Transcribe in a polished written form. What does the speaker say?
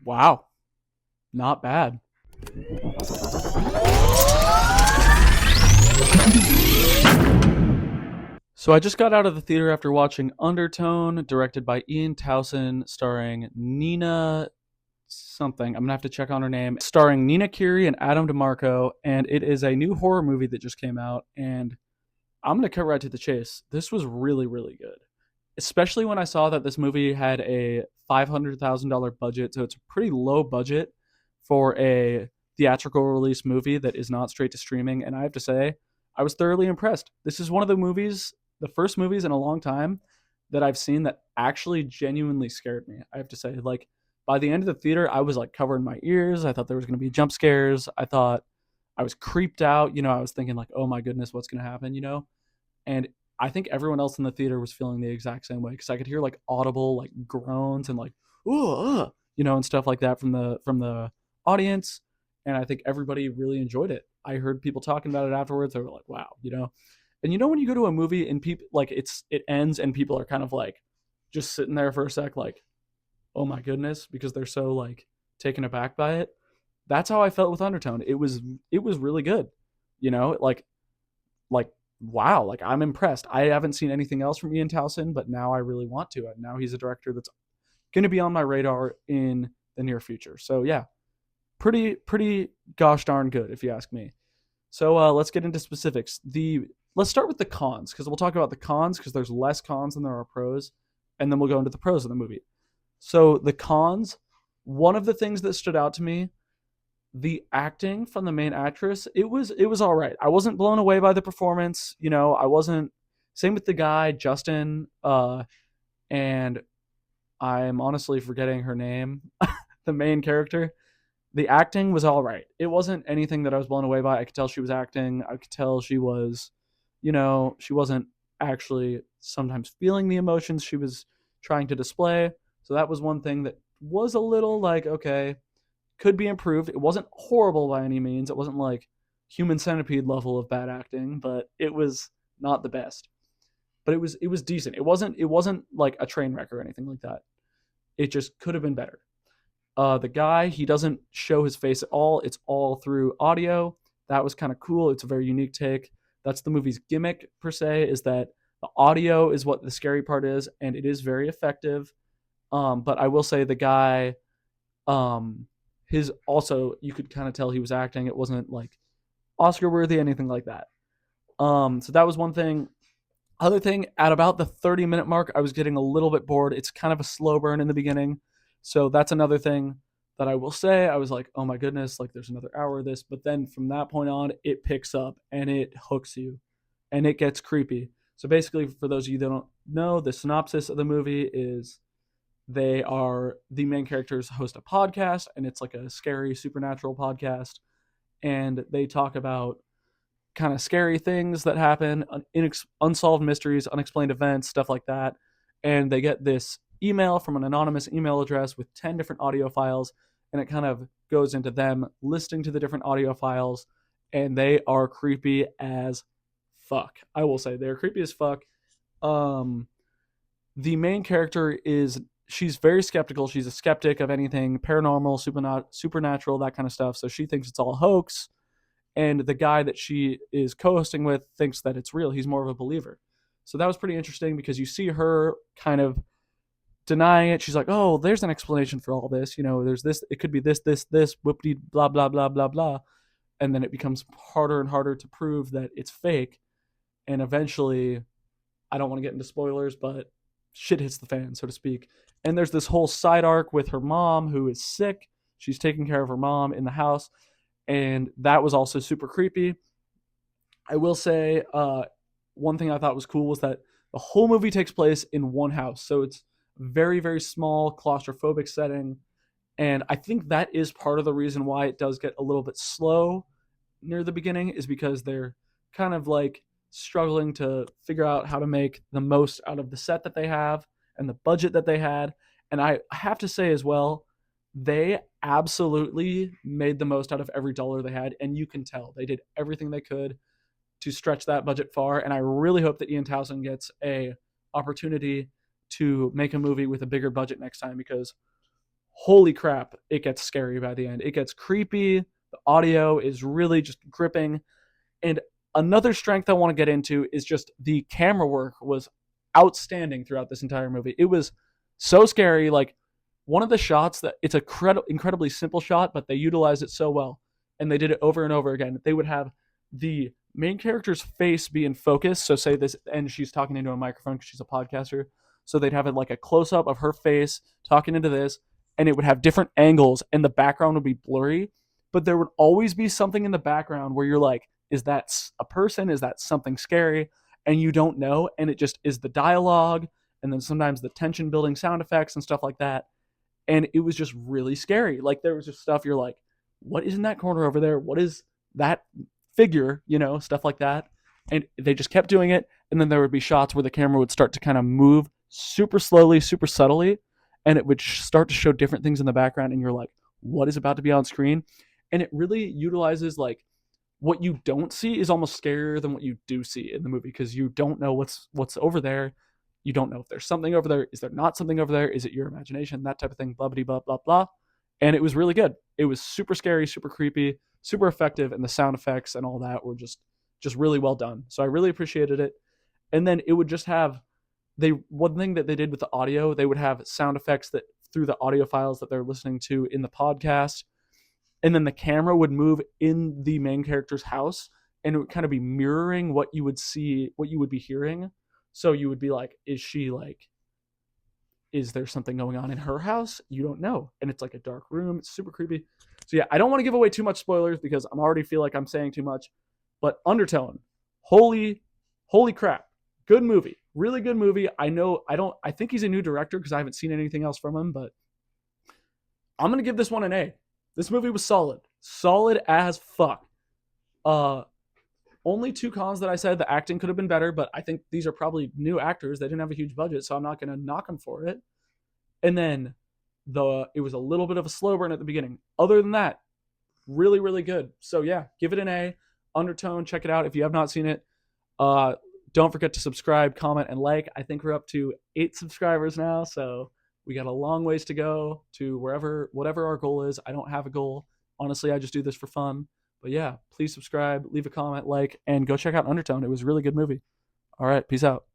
Wow, not bad. So I just got out of the theater after watching Undertone, directed by Ian Towson, starring Nina something. I'm gonna have to check on her name. Starring Nina Kiri and Adam DeMarco, and it is a new horror movie that just came out. And I'm gonna cut right to the chase. This was really, really good, especially when I saw that this movie had a $500,000 budget, so it's a pretty low budget for a theatrical release movie that is not straight to streaming. And I have to say, I was thoroughly impressed. This is one of the first movies in a long time that I've seen that actually genuinely scared me. I have to say, like by the end of the theater, I was like covering my ears. I thought there was going to be jump scares. I thought I was creeped out. I was thinking like, oh my goodness, what's going to happen. And I think everyone else in the theater was feeling the exact same way because I could hear like audible like groans and like ooh, and stuff like that from the audience. And I think everybody really enjoyed it. I heard people talking about it afterwards. They were like, wow. And when you go to a movie and people like it ends and people are kind of like just sitting there for a sec, like, oh my goodness, because they're so like taken aback by it. That's how I felt with Undertone. It was really good. Like wow, like I'm impressed. I haven't seen anything else from Ian Towson, but now I really want to. And now he's a director that's going to be on my radar in the near future. So yeah, pretty gosh darn good if you ask me. So let's get into specifics. Let's start with the cons because we'll talk about the cons because there's less cons than there are pros, and then we'll go into the pros of the movie. So the cons, one of the things that stood out to me, the acting from the main actress, it was all right. I wasn't blown away by the performance. I wasn't. Same with the guy Justin, and I'm honestly forgetting her name. The main character. The acting was all right. It wasn't anything that I was blown away by. I could tell she was acting. I could tell she was, she wasn't actually sometimes feeling the emotions she was trying to display. So that was one thing that was a little like, okay, could be improved. It wasn't horrible by any means. It wasn't like human centipede level of bad acting, but it was not the best. But it was decent. It wasn't like a train wreck or anything like that. It just could have been better. The guy, he doesn't show his face at all. It's all through audio. That was kind of cool. It's a very unique take. That's the movie's gimmick per se, is that the audio is what the scary part is, and it is very effective. But I will say the guy, his also you could kind of tell he was acting. It wasn't like Oscar worthy, anything like that. So that was one thing. Other thing, at about the 30-minute mark, I was getting a little bit bored. It's kind of a slow burn in the beginning. So that's another thing that I will say. I was like, oh my goodness, like there's another hour of this. But then from that point on, it picks up and it hooks you and it gets creepy. So basically, for those of you that don't know, the synopsis of the movie is the main characters host a podcast, and it's like a scary supernatural podcast. And they talk about kind of scary things that happen, unsolved mysteries, unexplained events, stuff like that. And they get this email from an anonymous email address with 10 different audio files, and it kind of goes into them listening to the different audio files, and they are creepy as fuck. I will say they're creepy as fuck. Um, the main character is she's very skeptical. She's a skeptic of anything paranormal, supernatural, that kind of stuff. So she thinks it's all a hoax, and the guy that she is co-hosting with thinks that it's real. He's more of a believer. So that was pretty interesting because you see her kind of denying it. She's like, "Oh, there's an explanation for all this. There's this. It could be this, whoopty, blah, blah, blah, blah, blah." And then it becomes harder and harder to prove that it's fake. And eventually, I don't want to get into spoilers, but shit hits the fan, so to speak. And there's this whole side arc with her mom who is sick. She's taking care of her mom in the house, and that was also super creepy. I will say, one thing I thought was cool was that the whole movie takes place in one house, so it's very very small, claustrophobic setting, and I think that is part of the reason why it does get a little bit slow near the beginning, is because they're kind of like struggling to figure out how to make the most out of the set that they have and the budget that they had. And I have to say as well, they absolutely made the most out of every dollar they had, and you can tell they did everything they could to stretch that budget far. And I really hope that Ian Towson gets a opportunity to make a movie with a bigger budget next time, because holy crap, it gets scary by the end. It gets creepy. The audio is really just gripping. And another strength I want to get into is just the camera work was outstanding throughout this entire movie. It was so scary. Like one of the shots that it's a incredibly simple shot, but they utilize it so well. And they did it over and over again. They would have the main character's face be in focus. So say this, and she's talking into a microphone because she's a podcaster. So they'd have it like a close up of her face talking into this, and it would have different angles, and the background would be blurry. But there would always be something in the background where you're like, is that a person? Is that something scary? And you don't know. And it just is the dialogue, and then sometimes the tension building sound effects and stuff like that. And it was just really scary. Like there was just stuff you're like, what is in that corner over there? What is that figure? Stuff like that. And they just kept doing it. And then there would be shots where the camera would start to kind of move super slowly, super subtly, and it would start to show different things in the background. And you're like, what is about to be on screen? And it really utilizes like what you don't see is almost scarier than what you do see in the movie because you don't know what's over there. You don't know if there's something over there. Is there not something over there? Is it your imagination? That type of thing. Blah, blah, blah, blah, blah. And it was really good. It was super scary, super creepy, super effective, and the sound effects and all that were just really well done. So I really appreciated it. And then it would just have one thing that they did with the audio, they would have sound effects that through the audio files that they're listening to in the podcast. And then the camera would move in the main character's house, and it would kind of be mirroring what you would see, what you would be hearing. So you would be like, is there something going on in her house? You don't know. And it's like a dark room. It's super creepy. So yeah, I don't want to give away too much spoilers because I'm already feel like I'm saying too much. But Undertone, holy crap. Good movie. Really good movie. I think he's a new director because I haven't seen anything else from him, but I'm going to give this one an A. This movie was solid. Solid as fuck. Only two cons that I said, the acting could have been better, but I think these are probably new actors. They didn't have a huge budget, so I'm not going to knock them for it. And then it was a little bit of a slow burn at the beginning. Other than that, really, really good. So yeah, give it an A. Undertone, check it out if you have not seen it. Don't forget to subscribe, comment, and like. I think we're up to 8 subscribers now, so we got a long ways to go to whatever our goal is. I don't have a goal. Honestly, I just do this for fun. But yeah, please subscribe, leave a comment, like, and go check out Undertone. It was a really good movie. All right, peace out.